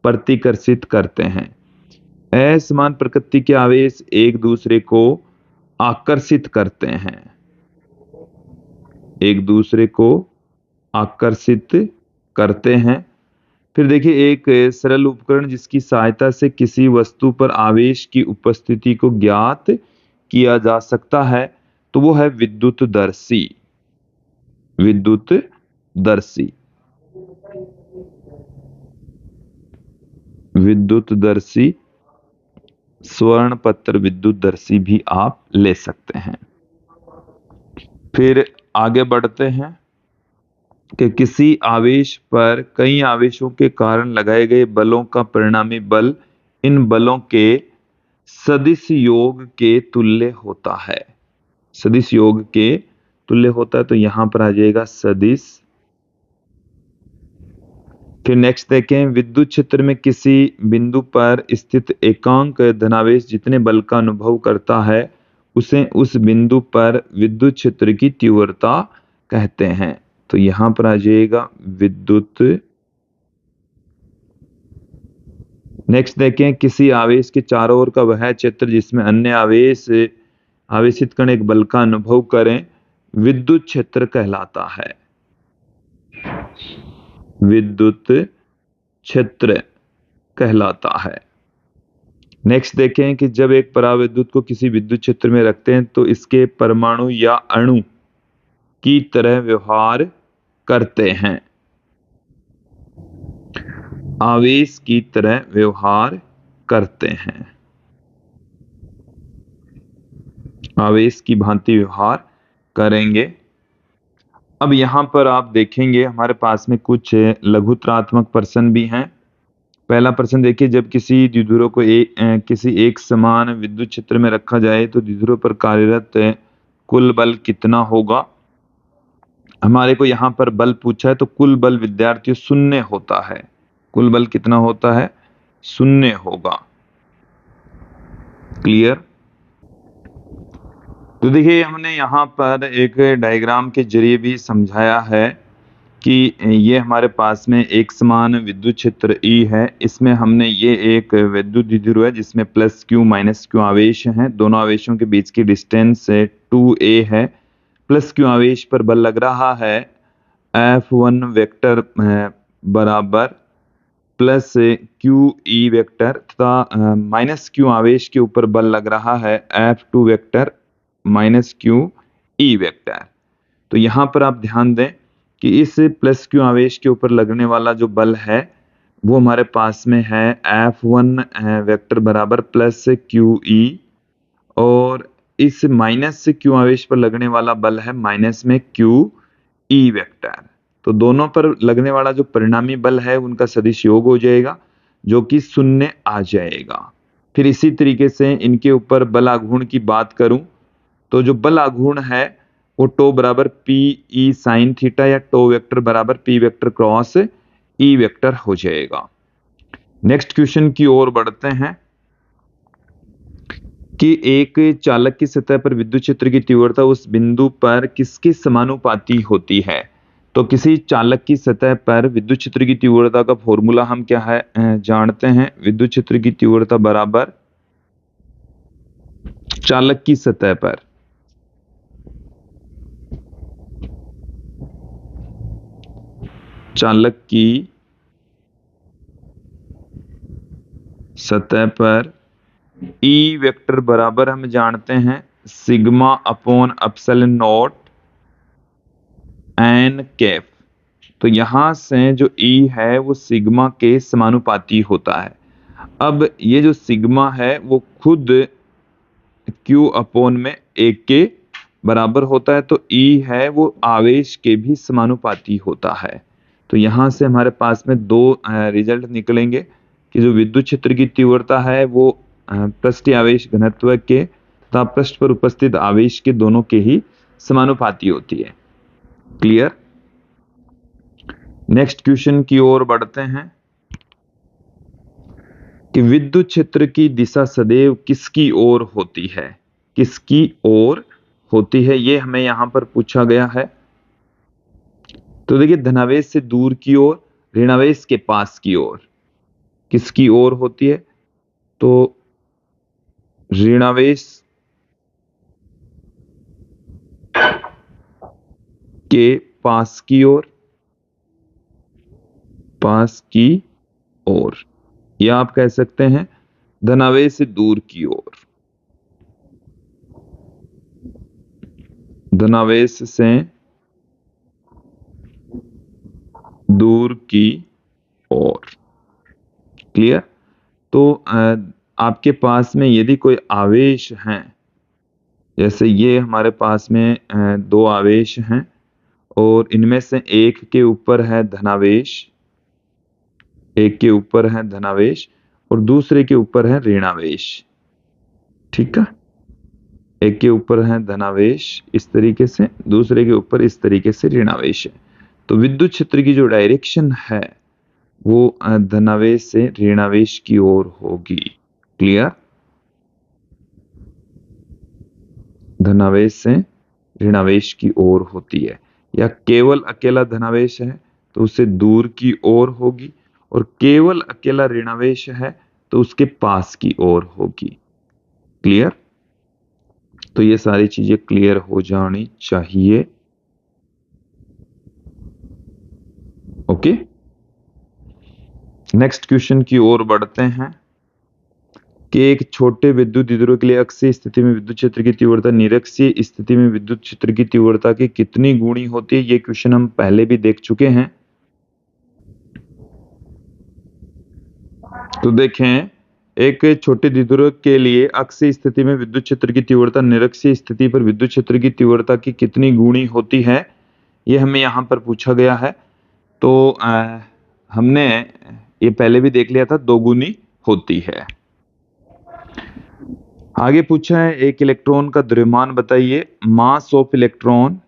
प्रतिकर्षित करते हैं। असमान प्रकृति के आवेश एक दूसरे को आकर्षित करते हैं। एक दूसरे को आकर्षित करते हैं। फिर देखिए एक सरल उपकरण जिसकी सहायता से किसी वस्तु पर आवेश की उपस्थिति को ज्ञात किया जा सकता है तो वो है विद्युतदर्शी। विद्युतदर्शी, विद्युतदर्शी, स्वर्ण पत्र विद्युतदर्शी भी आप ले सकते हैं। फिर आगे बढ़ते हैं कि किसी आवेश पर कई आवेशों के कारण लगाए गए बलों का परिणामी बल इन बलों के सदिश योग के तुल्य होता है। सदिश योग के तुल्य होता है, तो यहां पर आ जाएगा सदिश। फिर नेक्स्ट देखें, विद्युत क्षेत्र में किसी बिंदु पर स्थित एकांक धनावेश जितने बल का अनुभव करता है उसे उस बिंदु पर विद्युत क्षेत्र की तीव्रता कहते हैं। तो यहां पर आ जाएगा विद्युत। नेक्स्ट देखें, किसी आवेश के चारों ओर का वह क्षेत्र जिसमें अन्य आवेशित कण एक बल का अनुभव करें विद्युत क्षेत्र कहलाता है। विद्युत क्षेत्र कहलाता है। नेक्स्ट देखें कि जब एक पराविद्युत को किसी विद्युत क्षेत्र में रखते हैं तो इसके परमाणु या अणु की तरह व्यवहार करते हैं। आवेश की तरह व्यवहार करते हैं, आवेश की भांति व्यवहार करेंगे। अब यहां पर आप देखेंगे हमारे पास में कुछ लघुत्रात्मक प्रश्न भी हैं। पहला प्रश्न देखिए, जब किसी द्विध्रुव को किसी एक समान विद्युत क्षेत्र में रखा जाए तो द्विध्रुव पर कार्यरत कुल बल कितना होगा। हमारे को यहाँ पर बल पूछा है तो कुल बल विद्यार्थियों शून्य होता है। कुल बल कितना होता है, शून्य होगा। क्लियर। तो देखिए हमने यहाँ पर एक डायग्राम के जरिए भी समझाया है कि ये हमारे पास में एक समान विद्युत क्षेत्र E है। इसमें हमने ये एक विद्युत द्विध्रुव है जिसमें प्लस Q माइनस Q आवेश हैं। दोनों आवेशों के बीच की डिस्टेंस 2a है। प्लस Q आवेश पर बल लग रहा है F1 वेक्टर बराबर प्लस QE वेक्टर तथा माइनस Q आवेश के ऊपर बल लग रहा है F2 vector minus QE vector. तो यहाँ पर आप ध्यान दें कि इस प्लस Q आवेश के ऊपर लगने वाला जो बल है वो हमारे पास में है F1 वेक्टर बराबर प्लस QE, और इस माइनस Q आवेश पर लगने वाला बल है माइनस में QE वेक्टर। तो दोनों पर लगने वाला जो परिणामी बल है उनका सदिश योग हो जाएगा जो कि शून्य आ जाएगा। फिर इसी तरीके से इनके ऊपर बल आघूर्ण की बात करूं तो जो बल आघूर्ण है वो टो बराबर पी ई साइन थीटा या टो वेक्टर बराबर P vector cross E vector हो जाएगा। नेक्स्ट क्वेश्चन की ओर बढ़ते हैं कि एक चालक की सतह पर विद्युत क्षेत्र की तीव्रता उस बिंदु पर किसके समानुपाती होती है। तो किसी चालक की सतह पर विद्युत क्षेत्र की तीव्रता का फॉर्मूला हम क्या है जानते हैं। विद्युत क्षेत्र की तीव्रता बराबर चालक की सतह पर चालक की सतह पर E वेक्टर बराबर हम जानते हैं sigma upon epsilon not an cap. तो यहां से जो E है वो सिग्मा के समानुपाती होता है। अब ये जो सिग्मा है वो खुद Q अपॉन में 1 के बराबर होता है, तो E है वो आवेश के भी समानुपाती होता है। तो यहां से हमारे पास में दो रिजल्ट निकलेंगे कि जो विद्युत क्षेत्र की तीव्रता है वो पृष्ठीय आवेश घनत्व के तथा पृष्ठ पर उपस्थित आवेश के दोनों के ही समानुपाती होती है। क्लियर। नेक्स्ट क्वेश्चन की ओर बढ़ते हैं कि विद्युत क्षेत्र की दिशा सदैव किसकी ओर होती है। किसकी ओर होती है ये हमें यहां पर पूछा गया है। तो देखिए धनावेश से दूर की ओर, ऋणावेश के पास की ओर किसकी ओर होती है। तो ऋणावेश के पास की ओर, पास की ओर, या आप कह सकते हैं धनावेश से दूर की ओर, धनावेश से दूर की ओर। क्लियर। तो आपके पास में यदि कोई आवेश हैं, जैसे ये हमारे पास में दो आवेश हैं और इनमें से एक के ऊपर है धनावेश, एक के ऊपर है धनावेश और दूसरे के ऊपर है ऋणावेश। ठीक है, एक के ऊपर है धनावेश इस तरीके से, दूसरे के ऊपर इस तरीके से ऋणावेश है। तो विद्युत क्षेत्र की जो डायरेक्शन है वो धनावेश से ऋणावेश की ओर होगी। क्लियर। धनावेश से ऋणावेश की ओर होती है, या केवल अकेला धनावेश है तो उससे दूर की ओर होगी, और केवल अकेला ऋणावेश है तो उसके पास की ओर होगी। क्लियर। तो ये सारी चीजें क्लियर हो जानी चाहिए। ओके। नेक्स्ट क्वेश्चन की ओर बढ़ते हैं कि एक छोटे विद्युत द्विध्रुव के लिए अक्षीय स्थिति में विद्युत क्षेत्र की तीव्रता निरक्षीय स्थिति में विद्युत क्षेत्र की तीव्रता की कितनी गुणी होती है। ये क्वेश्चन हम पहले भी देख चुके हैं। तो देखें, एक छोटे द्विध्रुव के लिए अक्षीय स्थिति में विद्युत क्षेत्र की तीव्रता निरक्षीय स्थिति पर विद्युत क्षेत्र की तीव्रता की कितनी गुणी होती है, ये हमें यहाँ पर पूछा गया है। तो हमने ये पहले भी देख लिया था, 2 गुनी होती है। आगे पूछा है एक इलेक्ट्रॉन का द्रव्यमान बताइए। मास ऑफ इलेक्ट्रॉन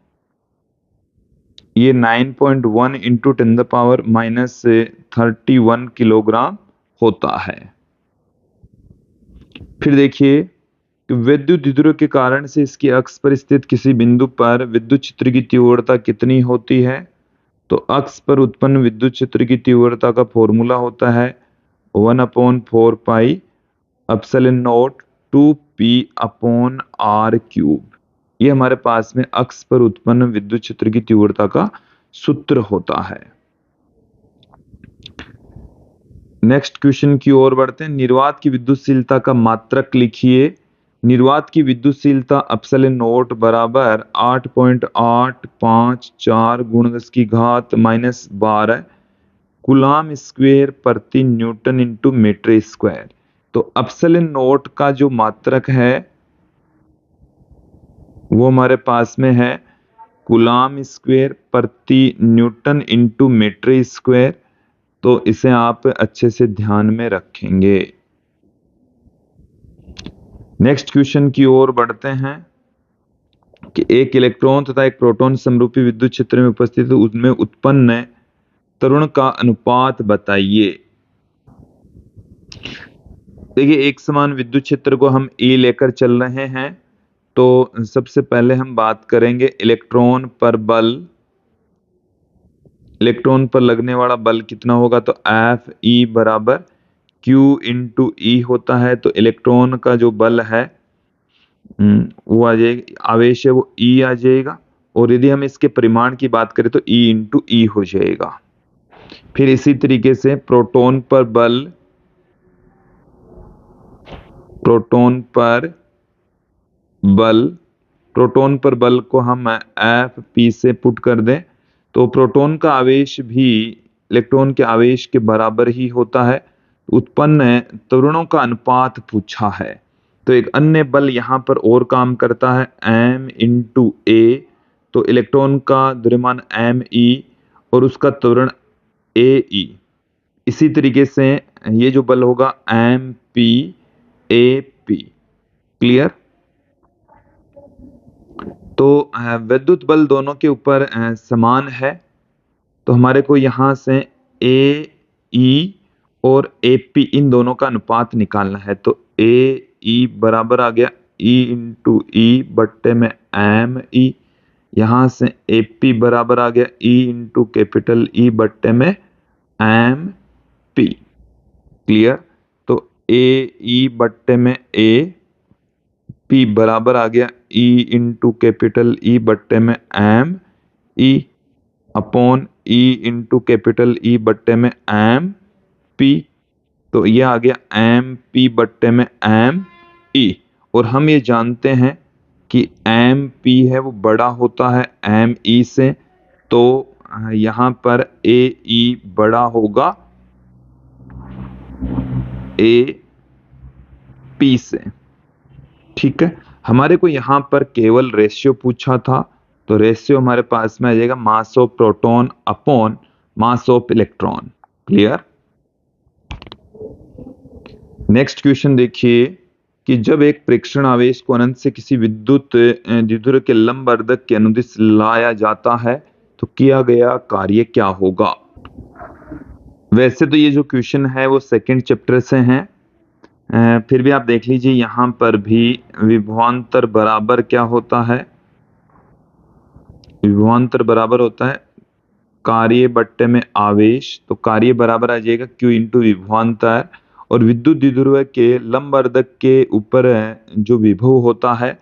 ये 9.1 इंटू 10⁻³ किलोग्राम होता है। फिर देखिए विद्युत द्विध्रुव के कारण से इसकी अक्ष पर स्थित किसी बिंदु पर विद्युत क्षेत्र की तीव्रता कितनी होती है। तो अक्ष पर उत्पन्न विद्युत क्षेत्र की तीव्रता का फॉर्मूला होता है 1/4 पाई एप्सिलॉन नॉट 2p/r³। ये हमारे पास में अक्ष पर उत्पन्न विद्युत क्षेत्र की तीव्रता का सूत्र होता है। नेक्स्ट क्वेश्चन की ओर बढ़ते हैं। निर्वात की विद्युतशीलता का मात्रक लिखिए। निर्वात की विद्युतशीलता एप्सिलॉन नॉट बराबर 8.854 × 10⁻⁻12 कूलाम स्क्वायर प्रति न्यूटन इंटू मीटर स्क्वायर। तो एप्सिलॉन नॉट का जो मात्रक है वो हमारे पास में है कूलाम स्क्वायर प्रति न्यूटन इंटू मीटर स्क्वायर। तो इसे आप अच्छे से ध्यान में रखेंगे। नेक्स्ट क्वेश्चन की ओर बढ़ते हैं कि एक इलेक्ट्रॉन तथा एक प्रोटॉन समरूपी विद्युत क्षेत्र में उपस्थित है, उसमें उत्पन्न त्वरण का अनुपात बताइए। देखिए एक समान विद्युत क्षेत्र को हम E लेकर चल रहे हैं। तो सबसे पहले हम बात करेंगे इलेक्ट्रॉन पर बल। इलेक्ट्रॉन पर लगने वाला बल कितना होगा, तो Fe बराबर Q इंटू E होता है। तो इलेक्ट्रॉन का जो बल है वो आ जाएगा, आवेश है वो E आ जाएगा। और यदि हम इसके परिमाण की बात करें तो E इंटू E हो जाएगा। फिर इसी तरीके से प्रोटॉन पर बल, प्रोटॉन पर बल को हम Fp से पुट कर दें तो प्रोटॉन का आवेश भी इलेक्ट्रॉन के आवेश के बराबर ही होता है। उत्पन्न त्वरणों का अनुपात पूछा है। तो एक अन्य बल यहाँ पर और काम करता है m इंटू ए। तो इलेक्ट्रॉन का द्रव्यमान me और उसका त्वरण ae। इसी तरीके से ये जो बल होगा mp AP। क्लियर। तो विद्युत बल दोनों के ऊपर समान है। तो हमारे को यहाँ से AE और AP इन दोनों का अनुपात निकालना है। तो AE बराबर आ गया E इंटू E बट्टे में ME। यहाँ से AP बराबर आ गया E इंटू कैपिटल E बट्टे में MP। क्लियर। तो AE बट्टे में AP बराबर आ गया E इंटू कैपिटल E बट्टे में ME upon E into capital E बट्टे में MP। तो ये आ गया MP बट्टे में ME। और हम ये जानते हैं कि MP है वो बड़ा होता है ME से। तो यहाँ पर AE बड़ा होगा AP से। ठीक है। हमारे को यहाँ पर केवल रेशियो पूछा था। तो रेशियो हमारे पास में आ जाएगा mass of proton upon mass of electron. Clear. Next question देखिए कि जब एक प्रेक्षण आवेश को अनंत से किसी विद्युत द्विध्रुव के लंबवर्धक के अनुदिश लाया जाता है तो किया गया कार्य क्या होगा। वैसे तो ये जो क्वेश्चन है वो सेकंड चैप्टर से है, फिर भी आप देख लीजिए यहाँ पर भी विभवांतर बराबर क्या होता है। विभवांतर बराबर होता है कार्य बट्टे में आवेश। तो कार्य बराबर आ जाएगा Q इंटू विभवांतर। और विद्युत द्विध्रुव के लंबवर्धक के ऊपर जो विभव होता है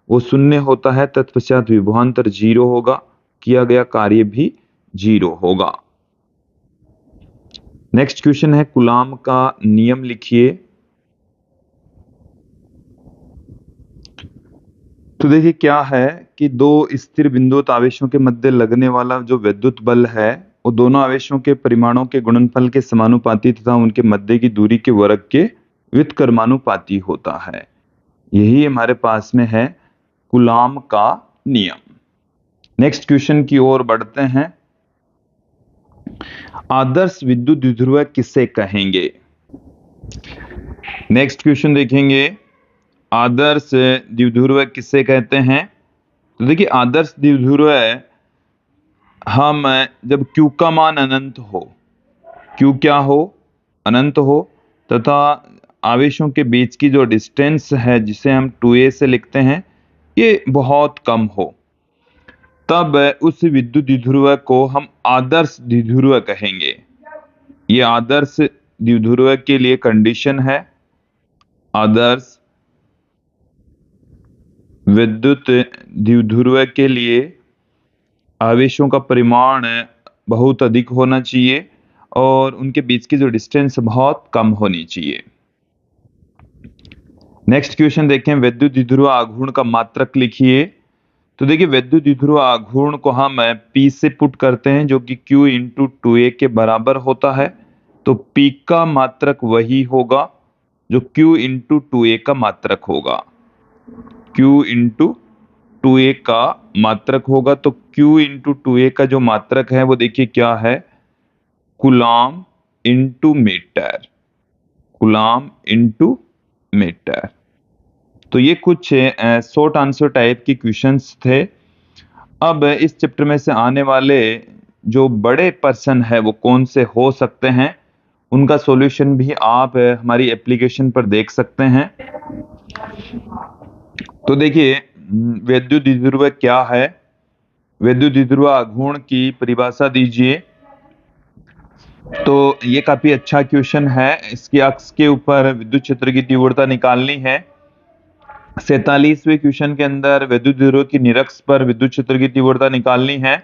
वो 0 होता है। तत्पश्चात विभवांतर 0 होगा, किया गया कार्य भी 0 होगा। नेक्स्ट क्वेश्चन है कूलाम का नियम लिखिए। तो देखिए क्या है कि दो स्थिर बिंदुत आवेशों के मध्य लगने वाला जो विद्युत बल है वो दोनों आवेशों के परिमाणों के गुणनफल के समानुपाती तथा उनके मध्य की दूरी के वर्ग के व्युत्क्रमानुपाती होता है। यही हमारे पास में है कूलाम का नियम। नेक्स्ट क्वेश्चन की ओर बढ़ते हैं। आदर्श विद्युत द्विध्रुव किसे कहेंगे? नेक्स्ट क्वेश्चन देखेंगे, आदर्श द्विध्रुव किसे कहते हैं? तो देखिए आदर्श द्विध्रुव हम जब Q का मान अनंत हो, Q क्या हो? अनंत हो, तथा आवेशों के बीच की जो डिस्टेंस है जिसे हम 2a से लिखते हैं ये बहुत कम हो, तब उस विद्युत द्विध्रुव को हम आदर्श द्विध्रुव कहेंगे। ये आदर्श द्विध्रुव के लिए कंडीशन है। आदर्श विद्युत द्विध्रुव के लिए आवेशों का परिमाण बहुत अधिक होना चाहिए और उनके बीच की जो डिस्टेंस बहुत कम होनी चाहिए। नेक्स्ट क्वेश्चन देखें, विद्युत द्विध्रुव आघूर्ण का मात्रक लिखिए। तो देखिए विद्युत द्विध्रुव आघूर्ण को हम P से पुट करते हैं जो कि Q इंटू 2a के बराबर होता है। तो P का मात्रक वही होगा जो Q इंटू 2a का मात्रक होगा। Q इंटू 2a का मात्रक होगा। तो Q इंटू 2a का जो मात्रक है वो देखिए क्या है, coulomb into metre. Coulomb into metre. तो ये कुछ शॉर्ट आंसर टाइप की क्वेश्चंस थे। अब इस चैप्टर में से आने वाले जो बड़े पर्सन है वो कौन से हो सकते हैं, उनका सॉल्यूशन भी आप हमारी एप्लीकेशन पर देख सकते हैं। तो देखिए विद्युत द्विध्रुव क्या है? विद्युत द्विध्रुव आघूर्ण की परिभाषा दीजिए। तो ये काफी अच्छा क्वेश्चन है। इसके अक्ष के ऊपर विद्युत क्षेत्र की तीव्रता निकालनी है। 47वें क्वेश्चन के अंदर विद्युत द्विध्रुव की निरक्ष पर विद्युत क्षेत्र की तीव्रता निकालनी है।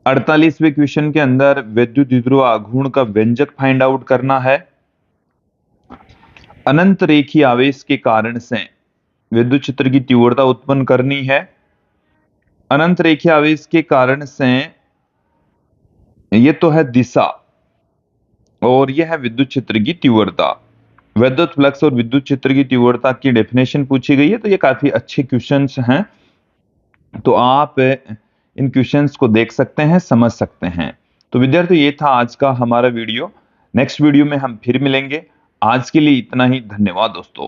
48वें क्वेश्चन के अंदर विद्युत द्विध्रुव आघूर्ण का व्यंजक फाइंड आउट करना है। अनंत रेखीय आवेश के कारण से विद्युत क्षेत्र की तीव्रता उत्पन्न करनी है। अनंत रेखीय आवेश के कारण से ये तो है दिशा और यह है विद्युत क्षेत्र की तीव्रता। विद्युत फ्लक्स और विद्युत क्षेत्र की तीव्रता की डेफिनेशन पूछी गई है। तो ये काफी अच्छे क्वेश्चंस हैं, तो आप इन क्वेश्चंस को देख सकते हैं, समझ सकते हैं। तो विद्यार्थियों ये था आज का हमारा वीडियो। नेक्स्ट वीडियो में हम फिर मिलेंगे। आज के लिए इतना ही। धन्यवाद दोस्तों।